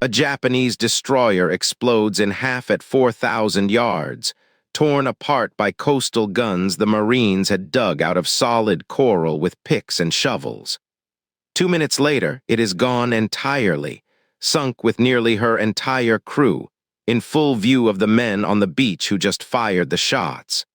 A Japanese destroyer explodes in half at 4,000 yards, torn apart by coastal guns the Marines had dug out of solid coral with picks and shovels. 2 minutes later, it is gone entirely, sunk with nearly her entire crew, in full view of the men on the beach who just fired the shots.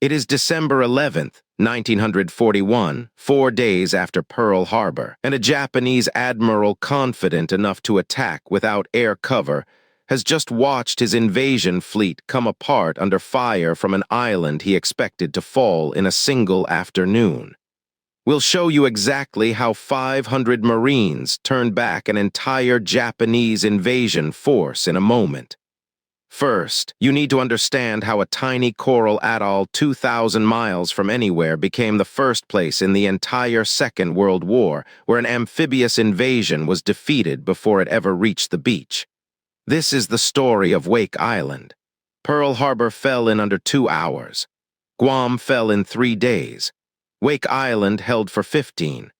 It is December 11th, 1941, 4 days after Pearl Harbor, and a Japanese admiral confident enough to attack without air cover has just watched his invasion fleet come apart under fire from an island he expected to fall in a single afternoon. We'll show you exactly how 500 Marines turned back an entire Japanese invasion force in a moment. First, you need to understand how a tiny coral atoll 2,000 miles from anywhere became the first place in the entire Second World War where an amphibious invasion was defeated before it ever reached the beach. This is the story of Wake Island. Pearl Harbor fell in under 2 hours. Guam fell in 3 days. Wake Island held for 15.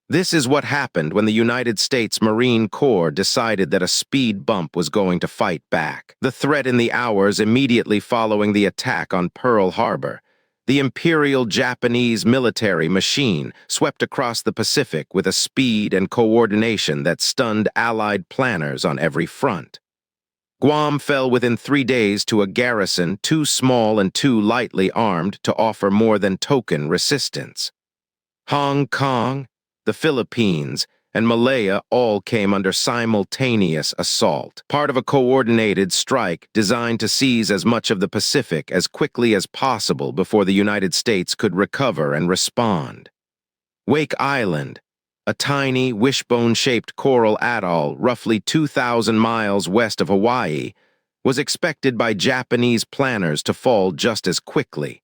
This is what happened when the United States Marine Corps decided that a speed bump was going to fight back. The threat in the hours immediately following the attack on Pearl Harbor. The Imperial Japanese military machine swept across the Pacific with a speed and coordination that stunned Allied planners on every front. Guam fell within 3 days to a garrison too small and too lightly armed to offer more than token resistance. Hong Kong, the Philippines, and Malaya all came under simultaneous assault, part of a coordinated strike designed to seize as much of the Pacific as quickly as possible before the United States could recover and respond. Wake Island, a tiny, wishbone-shaped coral atoll roughly 2,000 miles west of Hawaii, was expected by Japanese planners to fall just as quickly.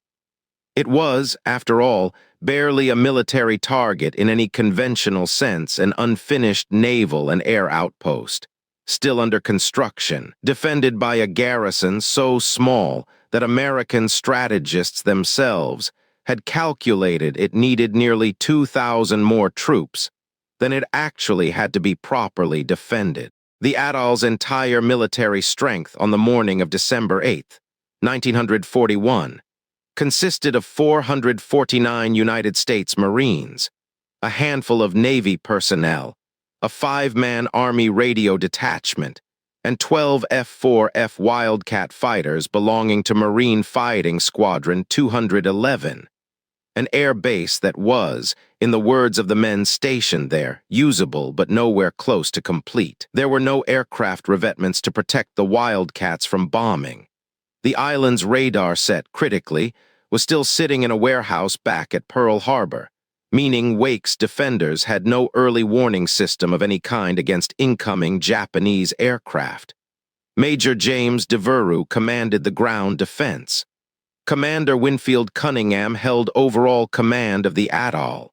It was, after all, barely a military target in any conventional sense, an unfinished naval and air outpost, still under construction, defended by a garrison so small that American strategists themselves had calculated it needed nearly 2,000 more troops than it actually had to be properly defended. The atoll's entire military strength on the morning of December 8, 1941, consisted of 449 United States Marines, a handful of Navy personnel, a 5-man Army radio detachment, and 12 F-4F Wildcat fighters belonging to Marine Fighting Squadron 211, an air base that was, in the words of the men stationed there, usable but nowhere close to complete. There were no aircraft revetments to protect the Wildcats from bombing. The island's radar set, critically, was still sitting in a warehouse back at Pearl Harbor, meaning Wake's defenders had no early warning system of any kind against incoming Japanese aircraft. Major James Devereux commanded the ground defense. Commander Winfield Cunningham held overall command of the atoll.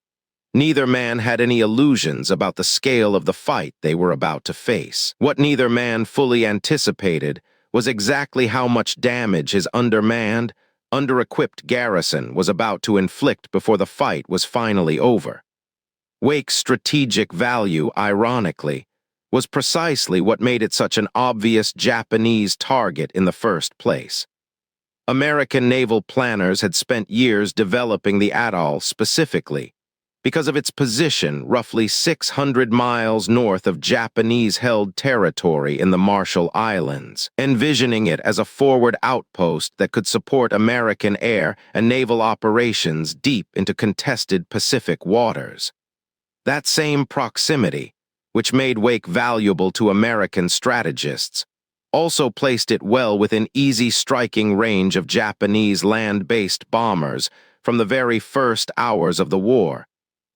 Neither man had any illusions about the scale of the fight they were about to face. What neither man fully anticipated was exactly how much damage his undermanned, under-equipped garrison was about to inflict before the fight was finally over. Wake's strategic value, ironically, was precisely what made it such an obvious Japanese target in the first place. American naval planners had spent years developing the atoll specifically because of its position roughly 600 miles north of Japanese-held territory in the Marshall Islands, envisioning it as a forward outpost that could support American air and naval operations deep into contested Pacific waters. That same proximity, which made Wake valuable to American strategists, also placed it well within easy striking range of Japanese land-based bombers from the very first hours of the war,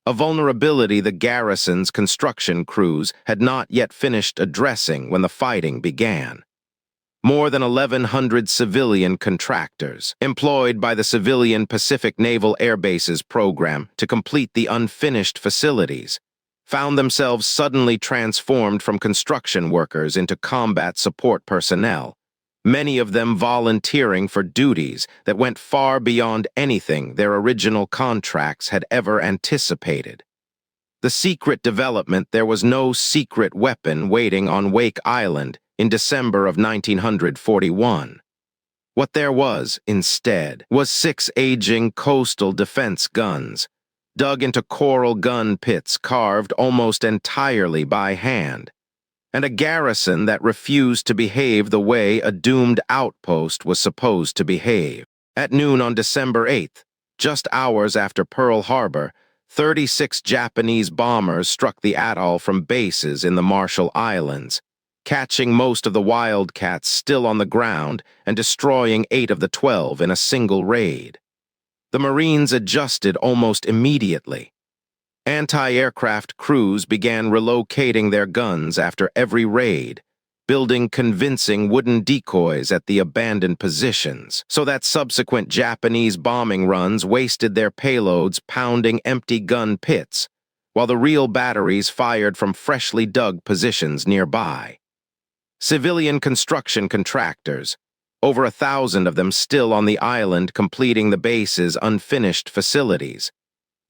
a vulnerability the garrison's construction crews had not yet finished addressing when the fighting began. More than 1,100 civilian contractors, employed by the Civilian Pacific Naval Air Bases program to complete the unfinished facilities, found themselves suddenly transformed from construction workers into combat support personnel, many of them volunteering for duties that went far beyond anything their original contracts had ever anticipated. The secret development: there was no secret weapon waiting on Wake Island in December of 1941. What there was, instead, was 6 aging coastal defense guns, dug into coral gun pits carved almost entirely by hand, and a garrison that refused to behave the way a doomed outpost was supposed to behave. At noon on December 8th, just hours after Pearl Harbor, 36 Japanese bombers struck the atoll from bases in the Marshall Islands, catching most of the Wildcats still on the ground and destroying 8 of the 12 in a single raid. The Marines adjusted almost immediately. Anti-aircraft crews began relocating their guns after every raid, building convincing wooden decoys at the abandoned positions, so that subsequent Japanese bombing runs wasted their payloads pounding empty gun pits, while the real batteries fired from freshly dug positions nearby. Civilian construction contractors, over 1,000 of them still on the island completing the base's unfinished facilities,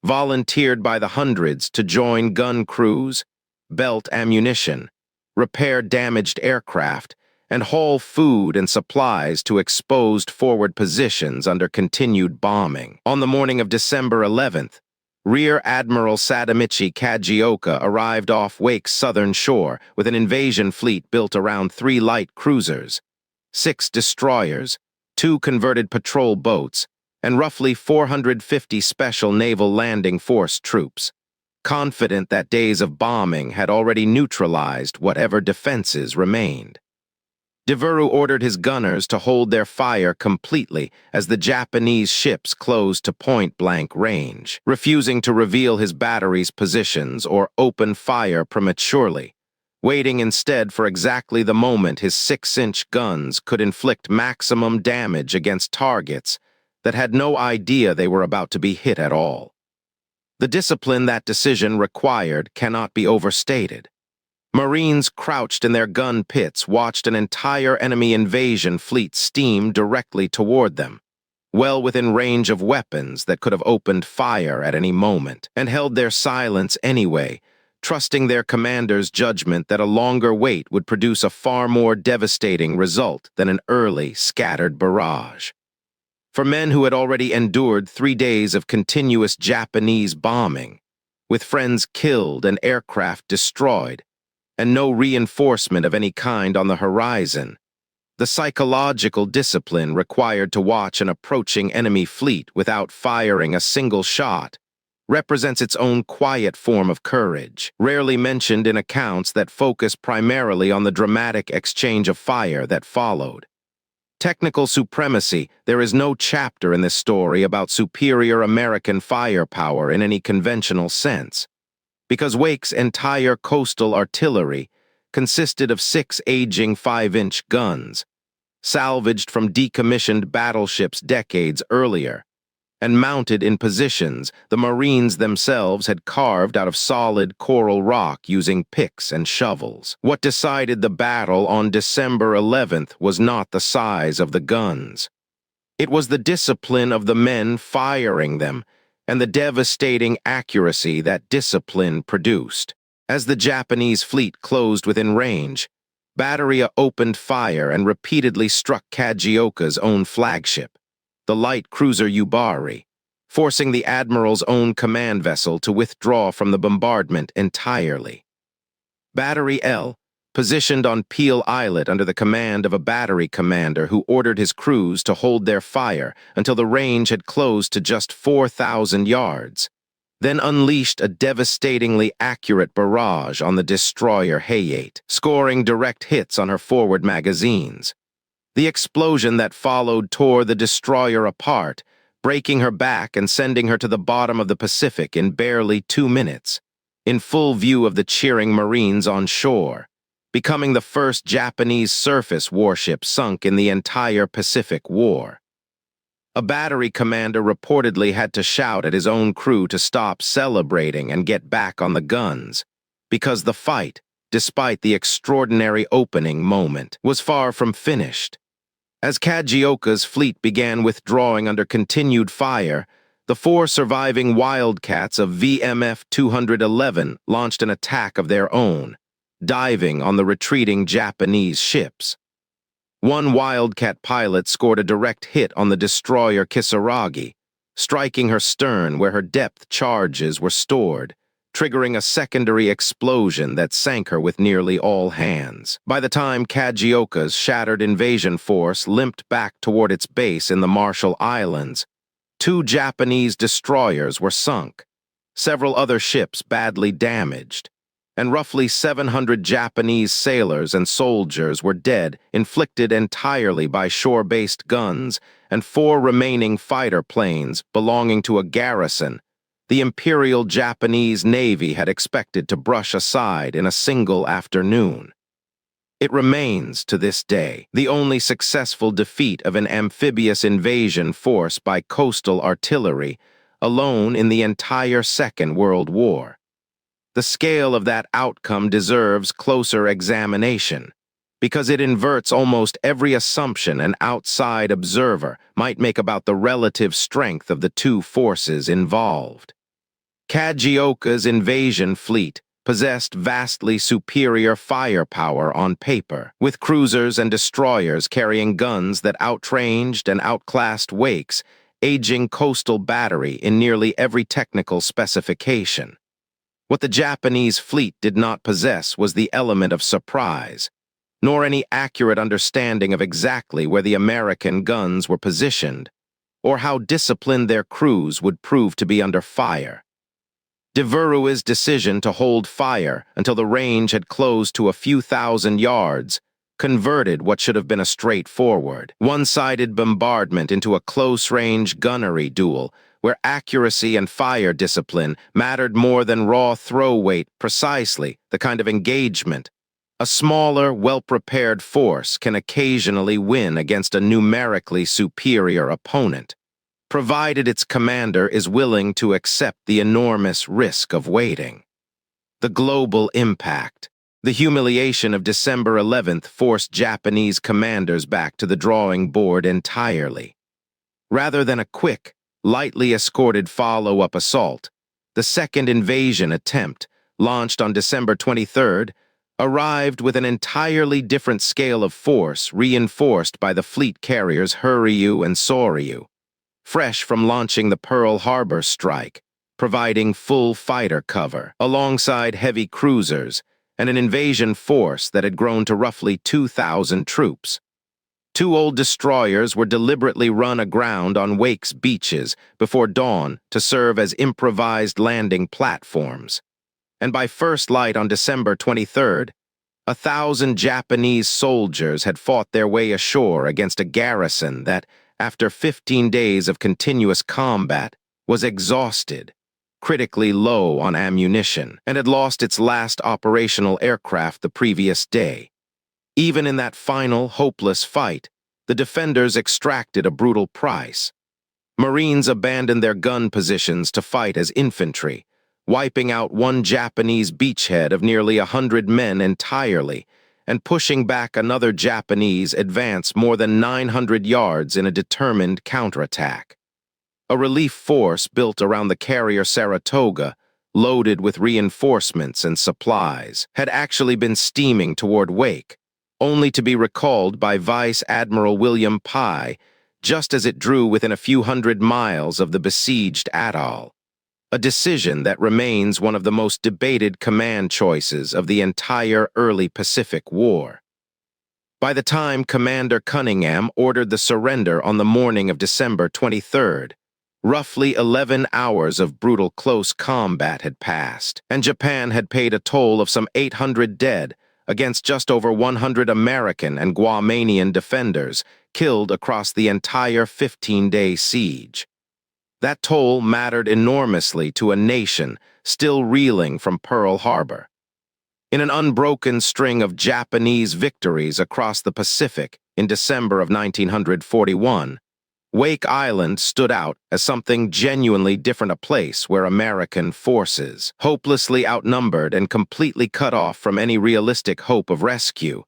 volunteered by the hundreds to join gun crews, belt ammunition, repair damaged aircraft, and haul food and supplies to exposed forward positions under continued bombing. On the morning of December 11th, Rear Admiral Sadamichi Kajioka arrived off Wake's southern shore with an invasion fleet built around 3 light cruisers, 6 destroyers, 2 converted patrol boats, and roughly 450 Special Naval Landing Force troops, confident that days of bombing had already neutralized whatever defenses remained. Devereaux ordered his gunners to hold their fire completely as the Japanese ships closed to point-blank range, refusing to reveal his battery's positions or open fire prematurely, waiting instead for exactly the moment his 6-inch guns could inflict maximum damage against targets that had no idea they were about to be hit at all. The discipline that decision required cannot be overstated. Marines crouched in their gun pits watched an entire enemy invasion fleet steam directly toward them, well within range of weapons that could have opened fire at any moment, and held their silence anyway, trusting their commander's judgment that a longer wait would produce a far more devastating result than an early, scattered barrage. For men who had already endured 3 days of continuous Japanese bombing, with friends killed and aircraft destroyed, and no reinforcement of any kind on the horizon, the psychological discipline required to watch an approaching enemy fleet without firing a single shot represents its own quiet form of courage, rarely mentioned in accounts that focus primarily on the dramatic exchange of fire that followed. Technical supremacy: there is no chapter in this story about superior American firepower in any conventional sense, because Wake's entire coastal artillery consisted of 6 aging 5-inch guns, salvaged from decommissioned battleships decades earlier, and mounted in positions the Marines themselves had carved out of solid coral rock using picks and shovels. What decided the battle on December 11th was not the size of the guns. It was the discipline of the men firing them, and the devastating accuracy that discipline produced. As the Japanese fleet closed within range, Batteria opened fire and repeatedly struck Kajioka's own flagship, the light cruiser Yubari, forcing the admiral's own command vessel to withdraw from the bombardment entirely. Battery L, positioned on Peel Islet under the command of a battery commander who ordered his crews to hold their fire until the range had closed to just 4,000 yards, then unleashed a devastatingly accurate barrage on the destroyer Hayate, scoring direct hits on her forward magazines. The explosion that followed tore the destroyer apart, breaking her back and sending her to the bottom of the Pacific in barely 2 minutes, in full view of the cheering Marines on shore, becoming the first Japanese surface warship sunk in the entire Pacific War. A battery commander reportedly had to shout at his own crew to stop celebrating and get back on the guns, because the fight, despite the extraordinary opening moment, was far from finished. As Kajioka's fleet began withdrawing under continued fire, The four surviving Wildcats of VMF 211 launched an attack of their own, diving on the retreating Japanese ships. One Wildcat pilot scored a direct hit on the destroyer Kisaragi, striking her stern where her depth charges were stored, triggering a secondary explosion that sank her with nearly all hands. By the time Kajioka's shattered invasion force limped back toward its base in the Marshall Islands, 2 Japanese destroyers were sunk, several other ships badly damaged, and roughly 700 Japanese sailors and soldiers were dead, inflicted entirely by shore-based guns, and 4 remaining fighter planes belonging to a garrison the Imperial Japanese Navy had expected to brush aside in a single afternoon. It remains, to this day, the only successful defeat of an amphibious invasion force by coastal artillery, alone in the entire Second World War. The scale of that outcome deserves closer examination, because it inverts almost every assumption an outside observer might make about the relative strength of the two forces involved. Kajioka's invasion fleet possessed vastly superior firepower on paper, with cruisers and destroyers carrying guns that outranged and outclassed Wake's aging coastal battery in nearly every technical specification. What the Japanese fleet did not possess was the element of surprise, nor any accurate understanding of exactly where the American guns were positioned, or how disciplined their crews would prove to be under fire. WWII's decision to hold fire until the range had closed to a few thousand yards converted what should have been a straightforward, one-sided bombardment into a close-range gunnery duel where accuracy and fire discipline mattered more than raw throw weight, precisely the kind of engagement. A smaller, well-prepared force can occasionally win against a numerically superior opponent, provided its commander is willing to accept the enormous risk of waiting. The global impact. The humiliation of December 11th forced Japanese commanders back to the drawing board entirely. Rather than a quick, lightly escorted follow-up assault, the second invasion attempt, launched on December 23rd, arrived with an entirely different scale of force reinforced by the fleet carriers Hurryu and Soryu, fresh from launching the Pearl Harbor strike, providing full fighter cover, alongside heavy cruisers and an invasion force that had grown to roughly 2,000 troops. 2 old destroyers were deliberately run aground on Wake's beaches before dawn to serve as improvised landing platforms. And by first light on December 23rd, 1,000 Japanese soldiers had fought their way ashore against a garrison that, after 15 days of continuous combat, was exhausted, critically low on ammunition, and had lost its last operational aircraft the previous day. Even in that final, hopeless fight, the defenders extracted a brutal price. Marines abandoned their gun positions to fight as infantry, wiping out one Japanese beachhead of nearly 100 men entirely, and pushing back another Japanese advance more than 900 yards in a determined counterattack. A relief force built around the carrier Saratoga, loaded with reinforcements and supplies, had actually been steaming toward Wake, only to be recalled by Vice Admiral William Pye just as it drew within a few hundred miles of the besieged atoll, a decision that remains one of the most debated command choices of the entire early Pacific War. By the time Commander Cunningham ordered the surrender on the morning of December 23rd, roughly 11 hours of brutal close combat had passed, and Japan had paid a toll of some 800 dead against just over 100 American and Guamanian defenders killed across the entire 15-day siege. That toll mattered enormously to a nation still reeling from Pearl Harbor. In an unbroken string of Japanese victories across the Pacific in December of 1941, Wake Island stood out as something genuinely different, a place where American forces, hopelessly outnumbered and completely cut off from any realistic hope of rescue,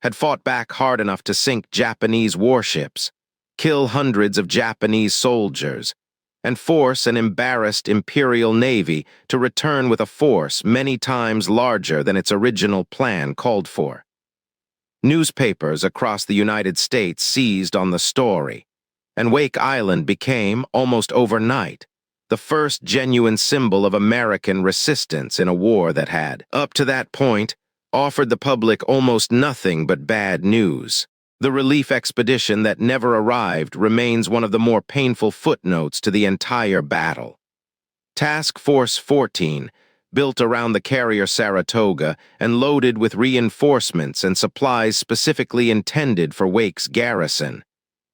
had fought back hard enough to sink Japanese warships, kill hundreds of Japanese soldiers, and force an embarrassed Imperial Navy to return with a force many times larger than its original plan called for. Newspapers across the United States seized on the story, and Wake Island became, almost overnight, the first genuine symbol of American resistance in a war that had, up to that point, offered the public almost nothing but bad news. The relief expedition that never arrived remains one of the more painful footnotes to the entire battle. Task Force 14, built around the carrier Saratoga and loaded with reinforcements and supplies specifically intended for Wake's garrison,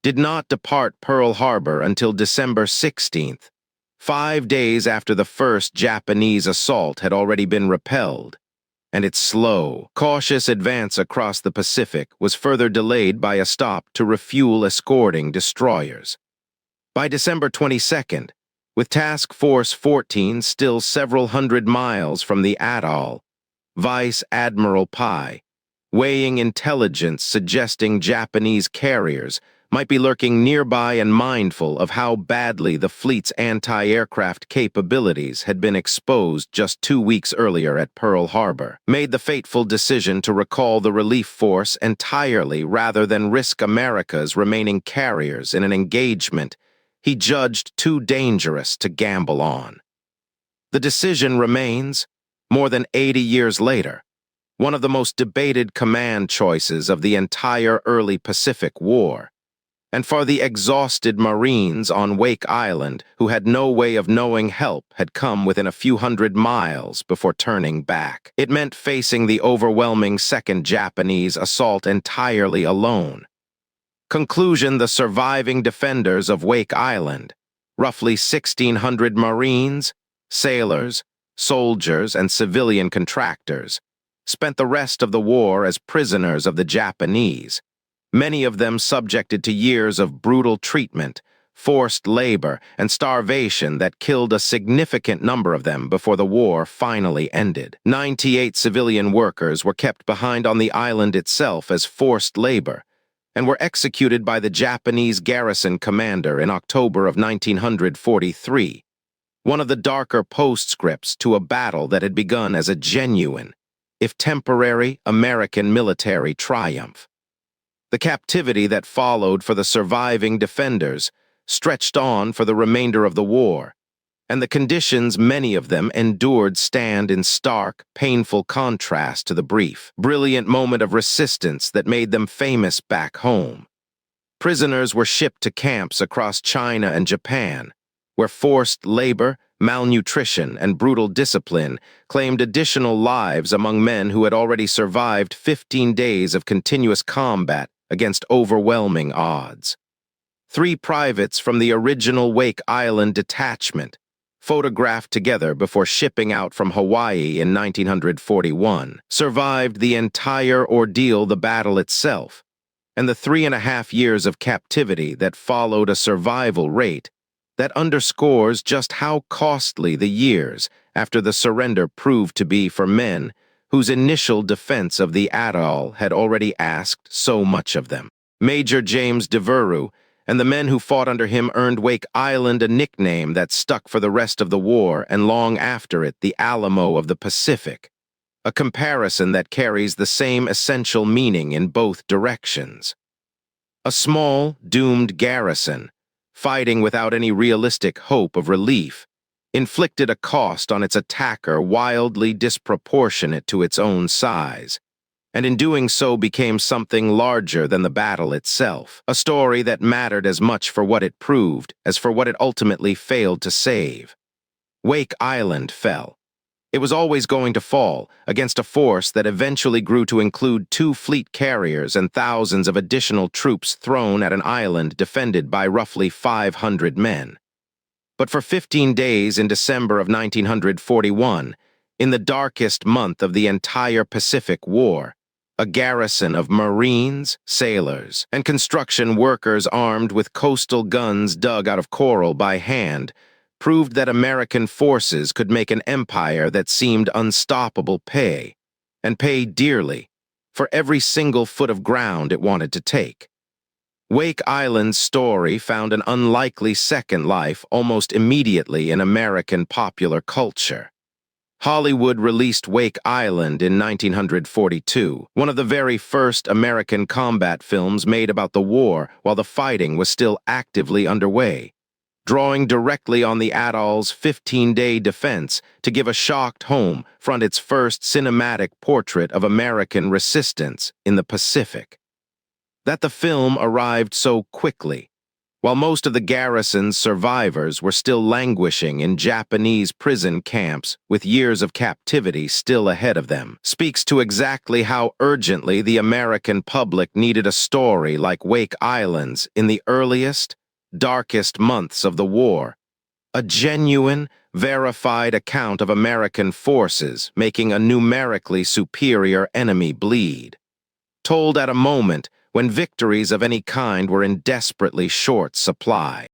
did not depart Pearl Harbor until December 16th, 5 days after the first Japanese assault had already been repelled, and its slow, cautious advance across the Pacific was further delayed by a stop to refuel escorting destroyers. By December 22nd, with Task Force 14 still several hundred miles from the atoll, Vice Admiral Pai, weighing intelligence suggesting Japanese carriers might be lurking nearby and mindful of how badly the fleet's anti-aircraft capabilities had been exposed just 2 weeks earlier at Pearl Harbor, made the fateful decision to recall the relief force entirely rather than risk America's remaining carriers in an engagement he judged too dangerous to gamble on. The decision remains, more than 80 years later, one of the most debated command choices of the entire early Pacific War. And for the exhausted Marines on Wake Island who had no way of knowing help had come within a few hundred miles before turning back, it meant facing the overwhelming second Japanese assault entirely alone. Conclusion: the surviving defenders of Wake Island, roughly 1,600 Marines, sailors, soldiers, and civilian contractors, spent the rest of the war as prisoners of the Japanese, many of them subjected to years of brutal treatment, forced labor, and starvation that killed a significant number of them before the war finally ended. 98 civilian workers were kept behind on the island itself as forced labor, and were executed by the Japanese garrison commander in October of 1943, one of the darker postscripts to a battle that had begun as a genuine, if temporary, American military triumph. The captivity that followed for the surviving defenders stretched on for the remainder of the war, and the conditions many of them endured stand in stark, painful contrast to the brief, brilliant moment of resistance that made them famous back home. Prisoners were shipped to camps across China and Japan, where forced labor, malnutrition, and brutal discipline claimed additional lives among men who had already survived 15 days of continuous combat against overwhelming odds. 3 privates from the original Wake Island detachment, photographed together before shipping out from Hawaii in 1941, survived the entire ordeal, the battle itself, and the 3.5 years of captivity that followed a survival rate that underscores just how costly the years after the surrender proved to be for men whose initial defense of the atoll had already asked so much of them. Major James Devereux and the men who fought under him earned Wake Island a nickname that stuck for the rest of the war and long after it, the Alamo of the Pacific, a comparison that carries the same essential meaning in both directions. A small, doomed garrison, fighting without any realistic hope of relief, inflicted a cost on its attacker wildly disproportionate to its own size, and in doing so became something larger than the battle itself, a story that mattered as much for what it proved as for what it ultimately failed to save. Wake Island fell. It was always going to fall, against a force that eventually grew to include 2 fleet carriers and thousands of additional troops thrown at an island defended by roughly 500 men. But for 15 days in December of 1941, in the darkest month of the entire Pacific War, a garrison of Marines, sailors, and construction workers armed with coastal guns dug out of coral by hand proved that American forces could make an empire that seemed unstoppable pay, and pay dearly, for every single foot of ground it wanted to take. Wake Island's story found an unlikely second life almost immediately in American popular culture. Hollywood released Wake Island in 1942, one of the very first American combat films made about the war while the fighting was still actively underway, drawing directly on the atoll's 15-day defense to give a shocked home front its first cinematic portrait of American resistance in the Pacific. That the film arrived so quickly, while most of the garrison's survivors were still languishing in Japanese prison camps with years of captivity still ahead of them, speaks to exactly how urgently the American public needed a story like Wake Island's in the earliest, darkest months of the war. A genuine, verified account of American forces making a numerically superior enemy bleed. Told at a moment when victories of any kind were in desperately short supply.